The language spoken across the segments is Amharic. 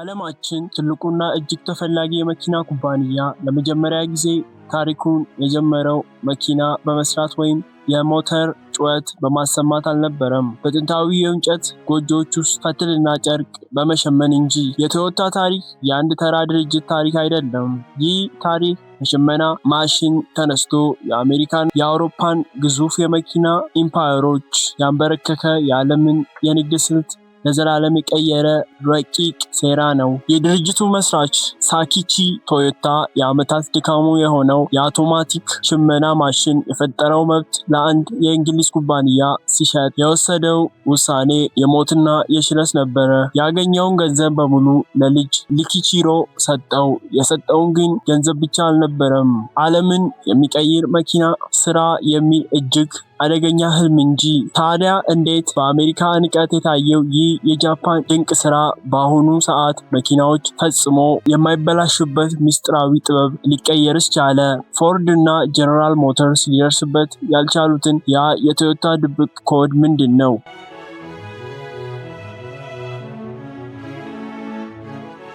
የዓለማችን ትልቁና እጅግ ተፈላጊ የመኪና ኩባንያ ለመጀመሪያ ጊዜ ታሪኩን የጀመረው መኪና በመስራት ወይም የሞተር ጩኸት በማሰማት አልነበረም። በጥንታዊ የእንጨት ጎጆዎች ውስጥ ፈትልና ጨርቅ በመሸመን እንጂ። የቶዮታ ታሪክ የአንድ ተራ ድርጅት ታሪክ አይደለም። ይህ ታሪክ ከሽመና ማሽን ተነስቶ የአሜሪካን፣ የአውሮፓን ግዙፍ የመኪና ኢምፓየሮች ያንበረከከ የዓለምን የንግድ ስልት ለዘላለም የቀየረ ረቂቅ ሴራ ነው። የድርጅቱ መስራች ሳኪቺ ቶዮታ የዓመታት ድካሙ የሆነው የአውቶማቲክ ሽመና ማሽን የፈጠረው መብት ለአንድ የእንግሊዝ ኩባንያ ሲሸጥ የወሰደው ውሳኔ የሞትና የሽረት ነበረ። ያገኘውን ገንዘብ በሙሉ ለልጅ ሊኪቺሮ ሰጠው። የሰጠውን ግን ገንዘብ ብቻ አልነበረም፣ ዓለምን የሚቀይር መኪና ስራ የሚል እጅግ አደገኛ ህልም እንጂ። ታዲያ እንዴት በአሜሪካ ንቀት የታየው ይህ የጃፓን ድንቅ ስራ በአሁኑ ሰዓት መኪናዎች ፈጽሞ የማይበላሹበት ምስጢራዊ ጥበብ ሊቀየርስ ቻለ? ፎርድ እና ጀነራል ሞተርስ ሊደርሱበት ያልቻሉትን ያ የቶዮታ ድብቅ ኮድ ምንድን ነው?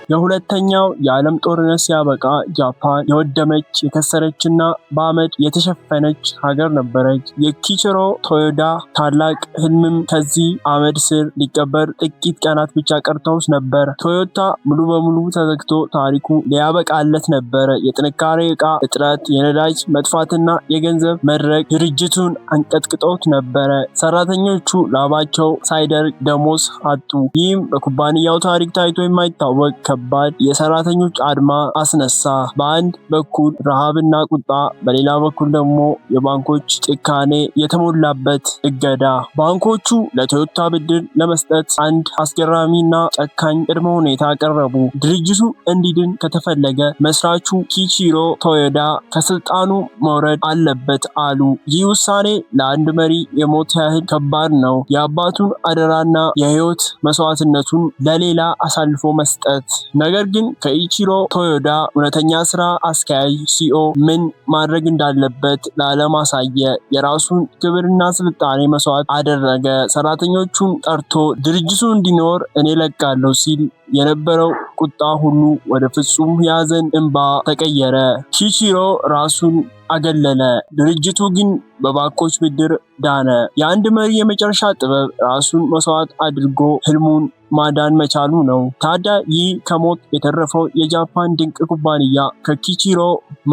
የሁለተኛው የዓለም ጦርነት ሲያበቃ ጃፓን የወደመች የከሰረችና በአመድ የተሸፈነች ሀገር ነበረች። የኪቺሮ ቶዮዳ ታላቅ ህልምም ከዚህ አመድ ስር ሊቀበር ጥቂት ቀናት ብቻ ቀርተውት ነበር። ቶዮታ ሙሉ በሙሉ ተዘግቶ ታሪኩ ሊያበቃለት ነበረ። የጥንካሬ ዕቃ እጥረት፣ የነዳጅ መጥፋትና የገንዘብ መድረቅ ድርጅቱን አንቀጥቅጦት ነበረ። ሰራተኞቹ ላባቸው ሳይደርቅ ደሞዝ አጡ። ይህም በኩባንያው ታሪክ ታይቶ የማይታወቅ ከባድ የሰራተኞች አድማ አስነሳ። በአንድ በኩል ረሃብና ቁጣ፣ በሌላ በኩል ደግሞ የባንኮች ጭካኔ የተሞላበት እገዳ። ባንኮቹ ለቶዮታ ብድር ለመስጠት አንድ አስገራሚና ጨካኝ ቅድመ ሁኔታ አቀረቡ። ድርጅቱ እንዲድን ከተፈለገ መስራቹ ኪቺሮ ቶዮዳ ከስልጣኑ መውረድ አለበት አሉ። ይህ ውሳኔ ለአንድ መሪ የሞት ያህል ከባድ ነው። የአባቱን አደራና የህይወት መስዋዕትነቱን ለሌላ አሳልፎ መስጠት። ነገር ግን ከኢቺሮ ቶዮዳ እውነተኛ ስራ አስኪያጅ ሲኦ ምን ማድረግ እንዳለበት ለዓለም አሳየ። የራሱን ክብርና ስልጣኔ መስዋዕት አደረገ። ሰራተኞቹን ጠርቶ ድርጅቱ እንዲኖር እኔ ለቃለሁ ሲል የነበረው ቁጣ ሁሉ ወደ ፍጹም የሐዘን እንባ ተቀየረ። ኪቺሮ ራሱን አገለለ። ድርጅቱ ግን በባንኮች ብድር ዳነ። የአንድ መሪ የመጨረሻ ጥበብ ራሱን መስዋዕት አድርጎ ህልሙን ማዳን መቻሉ ነው። ታዲያ ይህ ከሞት የተረፈው የጃፓን ድንቅ ኩባንያ ከኪቺሮ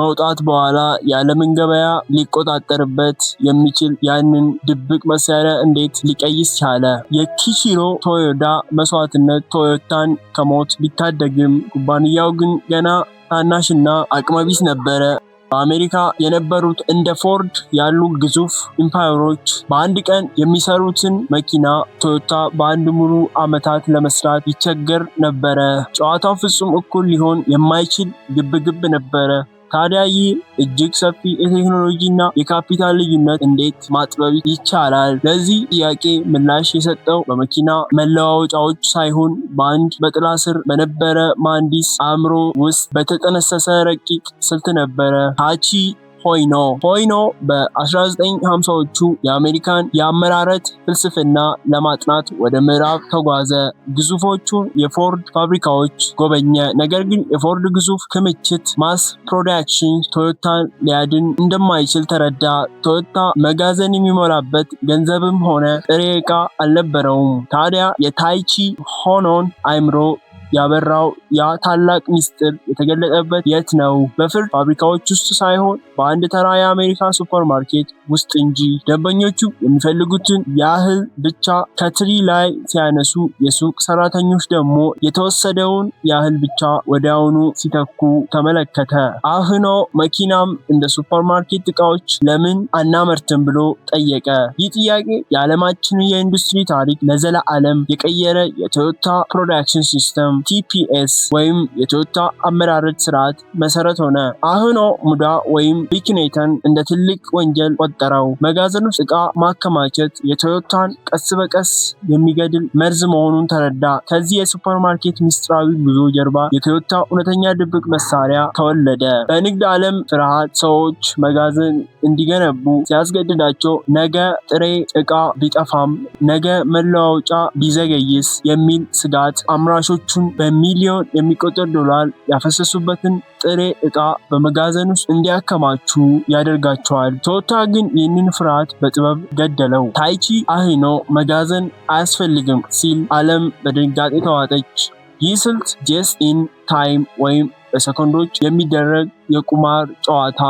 መውጣት በኋላ የዓለምን ገበያ ሊቆጣጠርበት የሚችል ያንን ድብቅ መሳሪያ እንዴት ሊቀይስ ቻለ? የኪቺሮ ቶዮዳ መስዋዕትነት ቶዮታን ከሞት ቢታደግም ኩባንያው ግን ገና ታናሽና አቅመቢስ ነበረ። በአሜሪካ የነበሩት እንደ ፎርድ ያሉ ግዙፍ ኢምፓየሮች በአንድ ቀን የሚሰሩትን መኪና ቶዮታ በአንድ ሙሉ ዓመታት ለመስራት ይቸገር ነበረ። ጨዋታው ፍጹም እኩል ሊሆን የማይችል ግብግብ ነበረ። ታዲያ ይህ እጅግ ሰፊ የቴክኖሎጂና የካፒታል ልዩነት እንዴት ማጥበብ ይቻላል? ለዚህ ጥያቄ ምላሽ የሰጠው በመኪና መለዋወጫዎች ሳይሆን በአንድ በጥላ ስር በነበረ መሐንዲስ አእምሮ ውስጥ በተጠነሰሰ ረቂቅ ስልት ነበረ። ታቺ ሆይኖ በ1950ዎቹ የአሜሪካን የአመራረት ፍልስፍና ለማጥናት ወደ ምዕራብ ተጓዘ። ግዙፎቹን የፎርድ ፋብሪካዎች ጎበኘ። ነገር ግን የፎርድ ግዙፍ ክምችት ማስ ፕሮዳክሽን ቶዮታን ሊያድን እንደማይችል ተረዳ። ቶዮታ መጋዘን የሚሞላበት ገንዘብም ሆነ ጥሬ ዕቃ አልነበረውም። ታዲያ የታይቺ ሆኖን አእምሮ ያበራው ያ ታላቅ ሚስጥር የተገለጠበት የት ነው? በፍርድ ፋብሪካዎች ውስጥ ሳይሆን በአንድ ተራ የአሜሪካ ሱፐርማርኬት ውስጥ እንጂ። ደንበኞቹ የሚፈልጉትን ያህል ብቻ ከትሪ ላይ ሲያነሱ፣ የሱቅ ሰራተኞች ደግሞ የተወሰደውን ያህል ብቻ ወዲያውኑ ሲተኩ ተመለከተ። አሁኖ መኪናም እንደ ሱፐርማርኬት ዕቃዎች ለምን አናመርትም ብሎ ጠየቀ። ይህ ጥያቄ የዓለማችንን የኢንዱስትሪ ታሪክ ለዘላለም የቀየረ የቶዮታ ፕሮዳክሽን ሲስተም TPS ወይም የቶዮታ አመራረት ስርዓት መሰረት ሆነ። አሁኖ ሙዳ ወይም ቢክኔተን እንደ ትልቅ ወንጀል ቆጠረው። መጋዘን ውስጥ ዕቃ ማከማቸት የቶዮታን ቀስ በቀስ የሚገድል መርዝ መሆኑን ተረዳ። ከዚህ የሱፐርማርኬት ምስጢራዊ ጉዞ ጀርባ የቶዮታ እውነተኛ ድብቅ መሳሪያ ተወለደ። በንግድ ዓለም ፍርሃት ሰዎች መጋዘን እንዲገነቡ ሲያስገድዳቸው ነገ ጥሬ ዕቃ ቢጠፋም ነገ መለዋወጫ ቢዘገይስ የሚል ስጋት አምራቾቹን በሚሊዮን የሚቆጠር ዶላር ያፈሰሱበትን ጥሬ ዕቃ በመጋዘን ውስጥ እንዲያከማቹ ያደርጋቸዋል። ቶዮታ ግን ይህንን ፍርሃት በጥበብ ገደለው። ታይቺ አሂኖ መጋዘን አያስፈልግም ሲል ዓለም በድንጋጤ ተዋጠች። ይህ ስልት ጀስት ኢን ታይም ወይም በሰኮንዶች የሚደረግ የቁማር ጨዋታ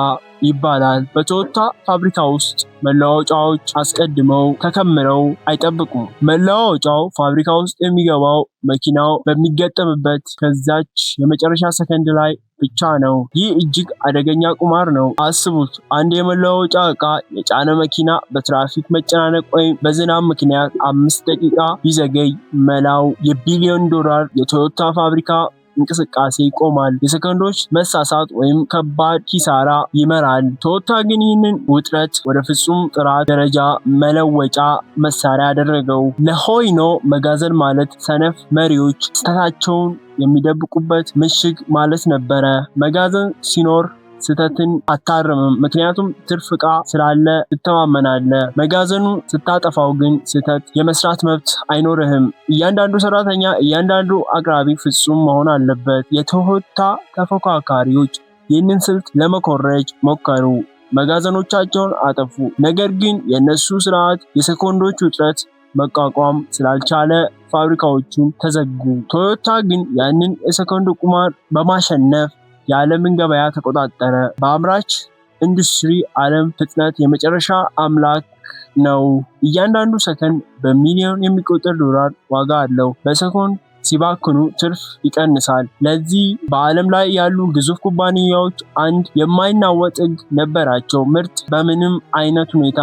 ይባላል። በቶዮታ ፋብሪካ ውስጥ መለዋወጫዎች አስቀድመው ተከምረው አይጠብቁም። መለዋወጫው ፋብሪካ ውስጥ የሚገባው መኪናው በሚገጠምበት ከዛች የመጨረሻ ሰከንድ ላይ ብቻ ነው። ይህ እጅግ አደገኛ ቁማር ነው። አስቡት፣ አንድ የመለዋወጫ ዕቃ የጫነ መኪና በትራፊክ መጨናነቅ ወይም በዝናብ ምክንያት 5 ደቂቃ ቢዘገይ መላው የቢሊዮን ዶላር የቶዮታ ፋብሪካ እንቅስቃሴ ይቆማል። የሰከንዶች መሳሳት ወይም ከባድ ኪሳራ ይመራል። ቶዮታ ግን ይህንን ውጥረት ወደ ፍጹም ጥራት ደረጃ መለወጫ መሳሪያ አደረገው። ለሆይኖ መጋዘን ማለት ሰነፍ መሪዎች ስህተታቸውን የሚደብቁበት ምሽግ ማለት ነበረ። መጋዘን ሲኖር ስህተትን አታርምም፣ ምክንያቱም ትርፍ ዕቃ ስላለ ትተማመናለህ። መጋዘኑ ስታጠፋው ግን ስህተት የመስራት መብት አይኖርህም። እያንዳንዱ ሰራተኛ፣ እያንዳንዱ አቅራቢ ፍጹም መሆን አለበት። የቶዮታ ተፎካካሪዎች ይህንን ስልት ለመኮረጅ ሞከሩ፣ መጋዘኖቻቸውን አጠፉ። ነገር ግን የእነሱ ስርዓት የሰኮንዶች ውጥረት መቋቋም ስላልቻለ ፋብሪካዎቹን ተዘጉ። ቶዮታ ግን ያንን የሰኮንድ ቁማር በማሸነፍ የዓለምን ገበያ ተቆጣጠረ። በአምራች ኢንዱስትሪ ዓለም ፍጥነት የመጨረሻ አምላክ ነው። እያንዳንዱ ሰከንድ በሚሊዮን የሚቆጠር ዶላር ዋጋ አለው። በሰኮንድ ሲባክኑ ትርፍ ይቀንሳል። ለዚህ በዓለም ላይ ያሉ ግዙፍ ኩባንያዎች አንድ የማይናወጥ ሕግ ነበራቸው። ምርት በምንም አይነት ሁኔታ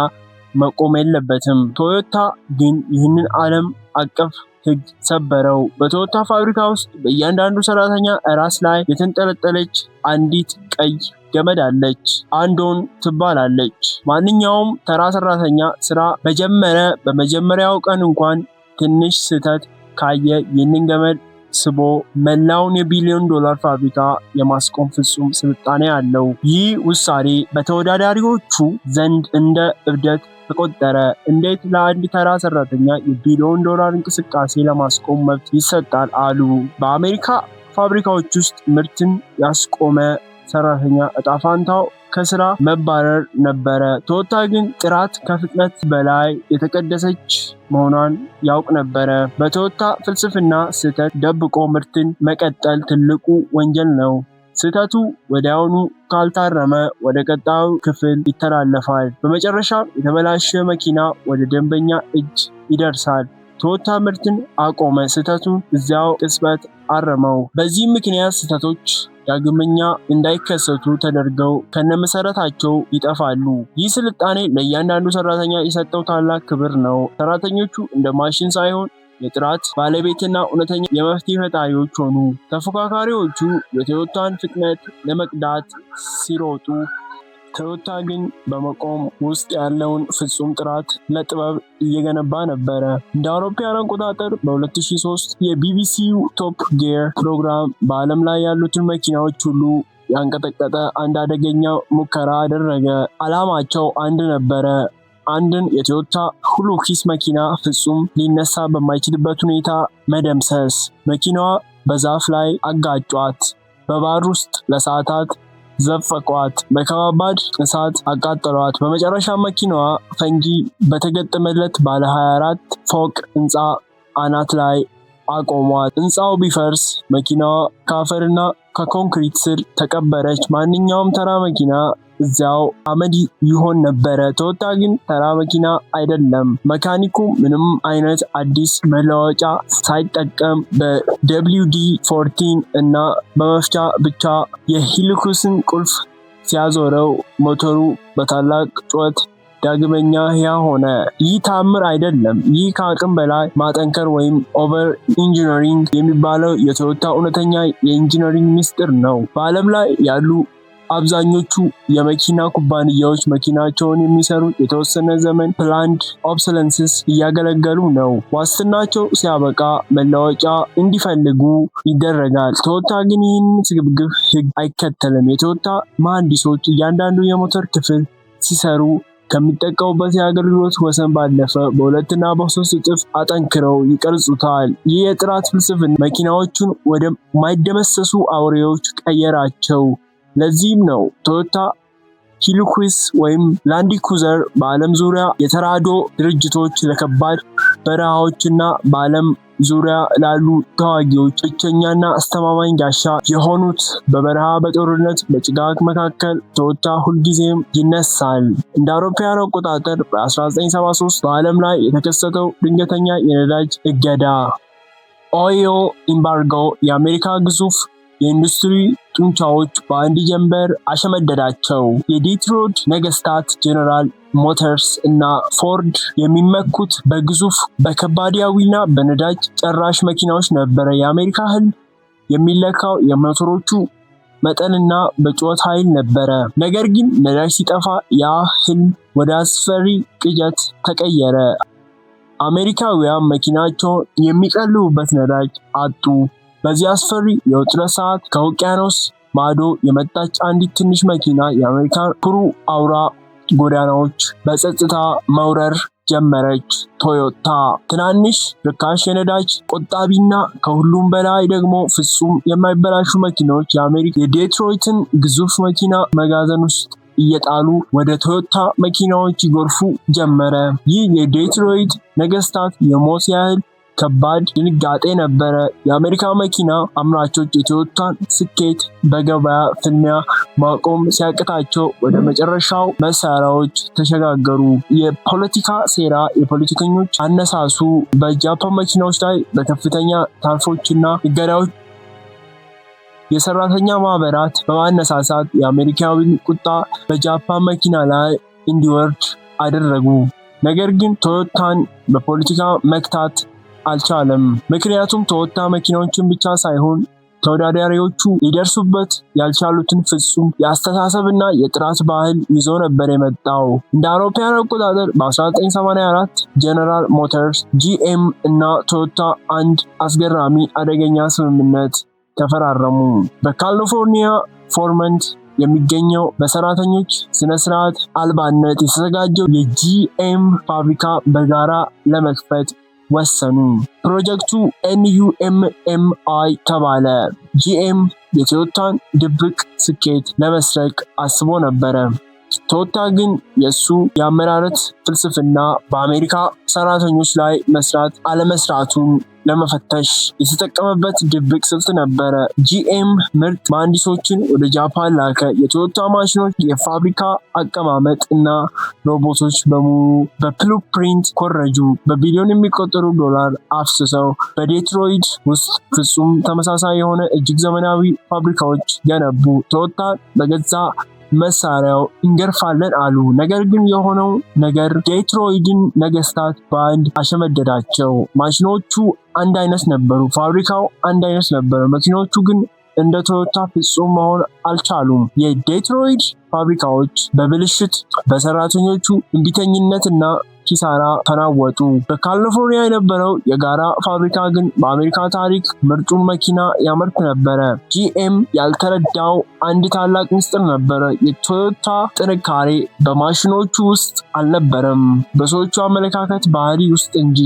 መቆም የለበትም። ቶዮታ ግን ይህንን ዓለም አቀፍ ሕግ ሰበረው። በቶዮታ ፋብሪካ ውስጥ በእያንዳንዱ ሰራተኛ ራስ ላይ የተንጠለጠለች አንዲት ቀይ ገመድ አለች። አንዶን ትባላለች። ማንኛውም ተራ ሰራተኛ ስራ በጀመረ በመጀመሪያው ቀን እንኳን ትንሽ ስህተት ካየ ይህንን ገመድ ስቦ መላውን የቢሊዮን ዶላር ፋብሪካ የማስቆም ፍጹም ስልጣኔ አለው። ይህ ውሳኔ በተወዳዳሪዎቹ ዘንድ እንደ እብደት ተቆጠረ። እንዴት ለአንድ ተራ ሰራተኛ የቢሊዮን ዶላር እንቅስቃሴ ለማስቆም መብት ይሰጣል አሉ። በአሜሪካ ፋብሪካዎች ውስጥ ምርትን ያስቆመ ሰራተኛ እጣ ፈንታው ከስራ መባረር ነበረ። ቶዮታ ግን ጥራት ከፍጥነት በላይ የተቀደሰች መሆኗን ያውቅ ነበረ። በቶዮታ ፍልስፍና ስህተት ደብቆ ምርትን መቀጠል ትልቁ ወንጀል ነው። ስህተቱ ወዲያውኑ ካልታረመ ወደ ቀጣዩ ክፍል ይተላለፋል። በመጨረሻም የተበላሸ መኪና ወደ ደንበኛ እጅ ይደርሳል። ቶዮታ ምርትን አቆመ፣ ስህተቱን እዚያው ቅጽበት አረመው። በዚህ ምክንያት ስህተቶች ዳግመኛ እንዳይከሰቱ ተደርገው ከነመሰረታቸው ይጠፋሉ። ይህ ስልጣኔ ለእያንዳንዱ ሰራተኛ የሰጠው ታላቅ ክብር ነው። ሰራተኞቹ እንደ ማሽን ሳይሆን የጥራት ባለቤትና እውነተኛ የመፍትሄ ፈጣሪዎች ሆኑ። ተፎካካሪዎቹ የቶዮታን ፍጥነት ለመቅዳት ሲሮጡ፣ ቶዮታ ግን በመቆም ውስጥ ያለውን ፍጹም ጥራት ለጥበብ እየገነባ ነበረ። እንደ አውሮፓውያን አቆጣጠር በ2003 የቢቢሲው ቶፕ ጊር ፕሮግራም በዓለም ላይ ያሉትን መኪናዎች ሁሉ ያንቀጠቀጠ አንድ አደገኛ ሙከራ አደረገ። ዓላማቸው አንድ ነበረ። አንድን የቶዮታ ሁሉኪስ መኪና ፍጹም ሊነሳ በማይችልበት ሁኔታ መደምሰስ። መኪናዋ በዛፍ ላይ አጋጯት፣ በባህር ውስጥ ለሰዓታት ዘፈቋት፣ በከባድ እሳት አቃጠሏት። በመጨረሻ መኪናዋ ፈንጂ በተገጠመለት ባለ 24 ፎቅ ህንፃ አናት ላይ አቆሟት። ህንፃው ቢፈርስ መኪናዋ ከአፈርና ከኮንክሪት ስር ተቀበረች። ማንኛውም ተራ መኪና እዚያው አመድ ይሆን ነበረ። ቶዮታ ግን ተራ መኪና አይደለም። መካኒኩ ምንም አይነት አዲስ መለዋወጫ ሳይጠቀም በWD-14 እና በመፍቻ ብቻ የሂሊኩስን ቁልፍ ሲያዞረው ሞተሩ በታላቅ ጩኸት ዳግመኛ ሕያው ሆነ። ይህ ታምር አይደለም። ይህ ከአቅም በላይ ማጠንከር ወይም ኦቨር ኢንጂነሪንግ የሚባለው የቶዮታ እውነተኛ የኢንጂነሪንግ ሚስጥር ነው። በዓለም ላይ ያሉ አብዛኞቹ የመኪና ኩባንያዎች መኪናቸውን የሚሰሩት የተወሰነ ዘመን ፕላንድ ኦብሰለንስስ እያገለገሉ ነው። ዋስትናቸው ሲያበቃ መለወጫ እንዲፈልጉ ይደረጋል። ቶዮታ ግን ይህን ስግብግብ ሕግ አይከተልም። የቶዮታ መሐንዲሶች እያንዳንዱ የሞተር ክፍል ሲሰሩ ከሚጠቀሙበት የአገልግሎት ወሰን ባለፈ በ2 እና በ3 እጥፍ አጠንክረው ይቀርጹታል። ይህ የጥራት ፍልስፍና መኪናዎቹን ወደማይደመሰሱ አውሬዎች ቀየራቸው። ለዚህም ነው ቶዮታ ሂሉክስ ወይም ላንድ ክሩዘር በዓለም ዙሪያ የተራድኦ ድርጅቶች ለከባድ በረሃዎችና በዓለም ዙሪያ ላሉ ተዋጊዎች ብቸኛና አስተማማኝ ጋሻ የሆኑት። በበረሃ፣ በጦርነት፣ በጭጋግ መካከል ቶዮታ ሁልጊዜም ይነሳል። እንደ አውሮፓውያን አቆጣጠር በ1973 በዓለም ላይ የተከሰተው ድንገተኛ የነዳጅ እገዳ (ኦይል ኢምባርጎ) የአሜሪካ ግዙፍ የኢንዱስትሪ ጡንቻዎች በአንድ ጀንበር አሸመደዳቸው። የዴትሮይት ነገስታት ጀነራል ሞተርስ እና ፎርድ የሚመኩት በግዙፍ በከባድያዊና በነዳጅ ጨራሽ መኪናዎች ነበረ። የአሜሪካ ህልም የሚለካው የሞተሮቹ መጠንና በጩኸት ኃይል ነበረ። ነገር ግን ነዳጅ ሲጠፋ ያ ህልም ወደ አስፈሪ ቅዠት ተቀየረ። አሜሪካውያን መኪናቸውን የሚቀልቡበት ነዳጅ አጡ። በዚህ አስፈሪ የውጥረት ሰዓት ከውቅያኖስ ማዶ የመጣች አንዲት ትንሽ መኪና የአሜሪካን ኩሩ አውራ ጎዳናዎች በጸጥታ መውረር ጀመረች። ቶዮታ። ትናንሽ፣ ርካሽ፣ የነዳጅ ቆጣቢና ከሁሉም በላይ ደግሞ ፍጹም የማይበላሹ መኪናዎች የዴትሮይትን ግዙፍ መኪና መጋዘን ውስጥ እየጣሉ ወደ ቶዮታ መኪናዎች ይጎርፉ ጀመረ። ይህ የዴትሮይት ነገስታት የሞት ያህል ከባድ ድንጋጤ ነበረ። የአሜሪካ መኪና አምራቾች የቶዮታን ስኬት በገበያ ፍልሚያ ማቆም ሲያቅታቸው ወደ መጨረሻው መሳሪያዎች ተሸጋገሩ። የፖለቲካ ሴራ፣ የፖለቲከኞች አነሳሱ በጃፓን መኪናዎች ላይ በከፍተኛ ታሪፎችና እገዳዎች የሰራተኛ ማህበራት በማነሳሳት የአሜሪካዊን ቁጣ በጃፓን መኪና ላይ እንዲወርድ አደረጉ። ነገር ግን ቶዮታን በፖለቲካ መክታት አልቻለም። ምክንያቱም ቶዮታ መኪናዎችን ብቻ ሳይሆን ተወዳዳሪዎቹ ሊደርሱበት ያልቻሉትን ፍጹም የአስተሳሰብና የጥራት ባህል ይዞ ነበር የመጣው። እንደ አውሮፓውያን አቆጣጠር በ1984 ጀነራል ሞተርስ፣ ጂኤም እና ቶዮታ አንድ አስገራሚ አደገኛ ስምምነት ተፈራረሙ። በካሊፎርኒያ ፎርመንት የሚገኘው በሰራተኞች ስነስርዓት አልባነት የተዘጋጀው የጂኤም ፋብሪካ በጋራ ለመክፈት ወሰኑ። ፕሮጀክቱ NUMMI ተባለ። ጂኤም የቶዮታን ድብቅ ስኬት ለመስረቅ አስቦ ነበረ። ቶዮታ ግን የሱ የአመራረት ፍልስፍና በአሜሪካ ሰራተኞች ላይ መስራት አለመስራቱን ለመፈተሽ የተጠቀመበት ድብቅ ስልት ነበረ። ጂኤም ምርጥ መሐንዲሶችን ወደ ጃፓን ላከ። የቶዮታ ማሽኖች፣ የፋብሪካ አቀማመጥ እና ሮቦቶች በሙሉ በብሉፕሪንት ኮረጁ። በቢሊዮን የሚቆጠሩ ዶላር አፍስሰው በዴትሮይት ውስጥ ፍጹም ተመሳሳይ የሆነ እጅግ ዘመናዊ ፋብሪካዎች ገነቡ። ቶዮታ በገዛ መሳሪያው እንገርፋለን አሉ። ነገር ግን የሆነው ነገር ዴትሮይትን ነገስታት በአንድ አሸመደዳቸው። ማሽኖቹ አንድ አይነት ነበሩ፣ ፋብሪካው አንድ አይነት ነበር። መኪኖቹ ግን እንደ ቶዮታ ፍጹም መሆን አልቻሉም። የዴትሮይት ፋብሪካዎች በብልሽት፣ በሰራተኞቹ እምቢተኝነትና ኪሳራ ተናወጡ። በካሊፎርኒያ የነበረው የጋራ ፋብሪካ ግን በአሜሪካ ታሪክ ምርጡን መኪና ያመርት ነበረ። ጂኤም ያልተረዳው አንድ ታላቅ ምስጢር ነበረ። የቶዮታ ጥንካሬ በማሽኖቹ ውስጥ አልነበረም፣ በሰዎቹ አመለካከት ባህሪ ውስጥ እንጂ።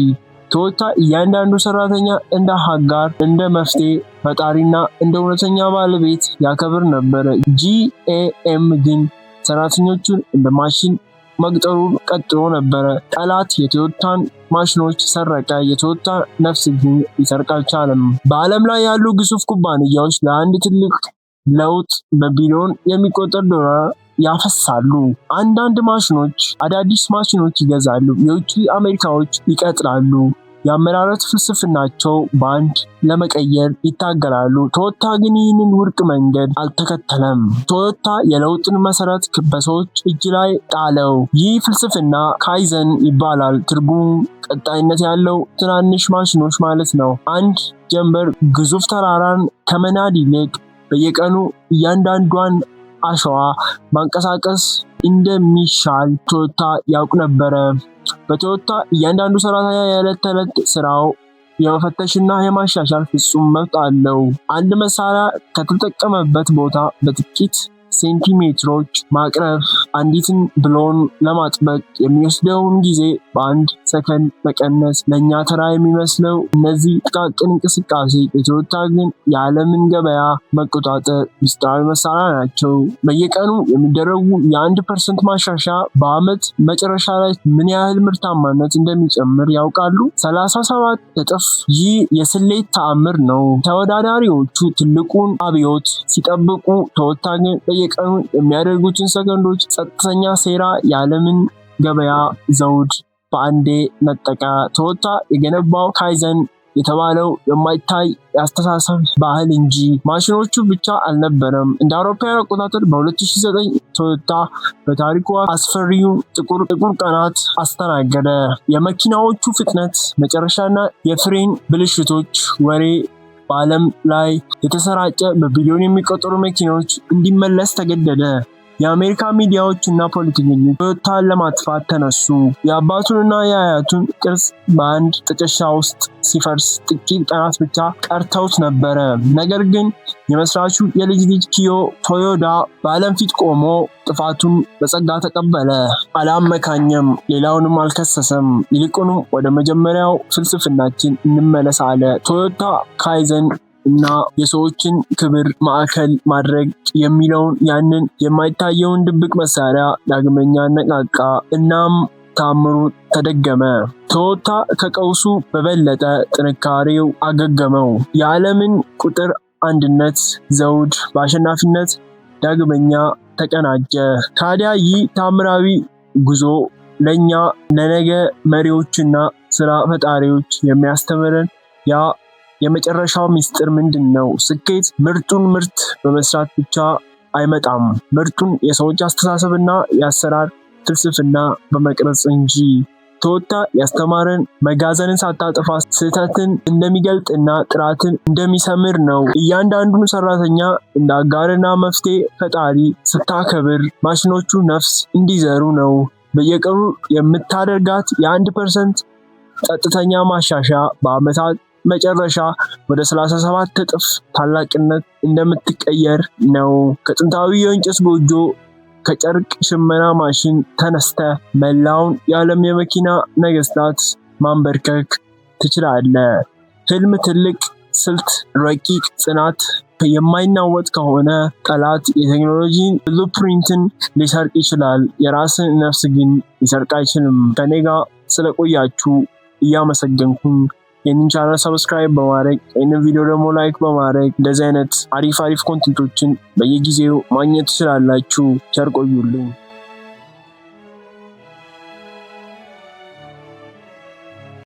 ቶዮታ እያንዳንዱ ሰራተኛ እንደ አጋር፣ እንደ መፍትሄ ፈጣሪና እንደ እውነተኛ ባለቤት ያከብር ነበር። ጂኤም ግን ሰራተኞቹን እንደ ማሽን መቅጠሩን ቀጥሎ ነበረ። ጠላት የቶዮታን ማሽኖች ሰረቀ፣ የቶዮታ ነፍስ ግን ሊሰርቅ አልቻለም። በዓለም ላይ ያሉ ግዙፍ ኩባንያዎች ለአንድ ትልቅ ለውጥ በቢሊዮን የሚቆጠር ዶላር ያፈሳሉ። አንዳንድ ማሽኖች አዳዲስ ማሽኖች ይገዛሉ፣ የውጭ አሜሪካዎች ይቀጥራሉ። የአመራረት ፍልስፍናቸው በአንድ ለመቀየር ይታገላሉ። ቶዮታ ግን ይህንን ውድቅ መንገድ አልተከተለም። ቶዮታ የለውጥን መሰረት በሰዎች እጅ ላይ ጣለው። ይህ ፍልስፍና ካይዘን ይባላል። ትርጉሙ ቀጣይነት ያለው ትናንሽ ማሽኖች ማለት ነው። አንድ ጀንበር ግዙፍ ተራራን ከመናድ ይልቅ በየቀኑ እያንዳንዷን አሸዋ ማንቀሳቀስ እንደሚሻል ቶዮታ ያውቅ ነበረ። በቶዮታ እያንዳንዱ ሰራተኛ የዕለት ተዕለት ስራው የመፈተሽና የማሻሻል ፍጹም መብት አለው። አንድ መሳሪያ ከተጠቀመበት ቦታ በጥቂት ሴንቲሜትሮች ማቅረብ አንዲትን ብሎን ለማጥበቅ የሚወስደውን ጊዜ በአንድ ሰከንድ መቀነስ ለእኛ ተራ የሚመስለው እነዚህ ጥቃቅን እንቅስቃሴ የቶዮታ ግን የዓለምን ገበያ መቆጣጠር ምስጢራዊ መሳሪያ ናቸው። በየቀኑ የሚደረጉ የ1% ማሻሻያ በዓመት መጨረሻ ላይ ምን ያህል ምርታማነት እንደሚጨምር ያውቃሉ? 37 እጥፍ! ይህ የስሌት ተአምር ነው። ተወዳዳሪዎቹ ትልቁን አብዮት ሲጠብቁ፣ ቶዮታ ግን በየቀኑ የሚያደርጉትን ሰከንዶች ጸጥተኛ ሴራ የዓለምን ገበያ ዘውድ በአንዴ ነጠቀ። ቶዮታ የገነባው ካይዘን የተባለው የማይታይ የአስተሳሰብ ባህል እንጂ ማሽኖቹ ብቻ አልነበረም። እንደ አውሮፓውያን አቆጣጠር በ2009 ቶዮታ በታሪኩ አስፈሪውን ጥቁር ቀናት አስተናገደ። የመኪናዎቹ ፍጥነት መጨረሻና የፍሬን ብልሽቶች ወሬ በዓለም ላይ የተሰራጨ፣ በቢሊዮን የሚቆጠሩ መኪናዎች እንዲመለስ ተገደደ። የአሜሪካ ሚዲያዎች እና ፖለቲከኞች ቶዮታን ለማጥፋት ተነሱ። የአባቱንና የአያቱን ቅርስ በአንድ ጥቅሻ ውስጥ ሲፈርስ ጥቂት ቀናት ብቻ ቀርተውት ነበረ። ነገር ግን የመስራቹ የልጅ ልጅ ኪዮ ቶዮዳ በዓለም ፊት ቆሞ ጥፋቱን በጸጋ ተቀበለ። አላመካኘም፣ ሌላውንም አልከሰሰም። ይልቁንም ወደ መጀመሪያው ፍልስፍናችን እንመለስ አለ። ቶዮታ ካይዘን እና የሰዎችን ክብር ማዕከል ማድረግ የሚለውን ያንን የማይታየውን ድብቅ መሳሪያ ዳግመኛ አነቃቃ። እናም ታምሩ ተደገመ። ቶዮታ ከቀውሱ በበለጠ ጥንካሬው አገገመው። የዓለምን ቁጥር አንድነት ዘውድ በአሸናፊነት ዳግመኛ ተቀናጀ። ታዲያ ይህ ታምራዊ ጉዞ ለእኛ ለነገ መሪዎችና ስራ ፈጣሪዎች የሚያስተምረን የመጨረሻው ሚስጥር ምንድን ነው? ስኬት ምርጡን ምርት በመስራት ብቻ አይመጣም፣ ምርጡን የሰዎች አስተሳሰብና የአሰራር ፍልስፍና በመቅረጽ እንጂ። ቶዮታ ያስተማረን መጋዘንን ሳታጠፋ ስህተትን እንደሚገልጥና ጥራትን እንደሚሰምር ነው። እያንዳንዱን ሰራተኛ እንደ አጋርና መፍትሄ ፈጣሪ ስታከብር ማሽኖቹ ነፍስ እንዲዘሩ ነው። በየቀኑ የምታደርጋት የ1% ጸጥተኛ ማሻሻያ በዓመታት መጨረሻ ወደ 37 እጥፍ ታላቅነት እንደምትቀየር ነው። ከጥንታዊ የእንጨት ጎጆ ከጨርቅ ሽመና ማሽን ተነስተ መላውን የዓለም የመኪና ነገስታት ማንበርከክ ትችላለህ። ህልም ትልቅ፣ ስልት ረቂቅ፣ ጽናት የማይናወጥ ከሆነ ጠላት የቴክኖሎጂን ብሉፕሪንትን ሊሰርቅ ይችላል፣ የራስን ነፍስ ግን ሊሰርቅ አይችልም። ከኔ ጋር ስለቆያችሁ እያመሰገንኩኝ ይህንን ቻናል ሰብስክራይብ በማድረግ ይህንን ቪዲዮ ደግሞ ላይክ በማድረግ እንደዚህ አይነት አሪፍ ኮንቴንቶችን በየጊዜው ማግኘት ትችላላችሁ። ቸር ቆዩልኝ።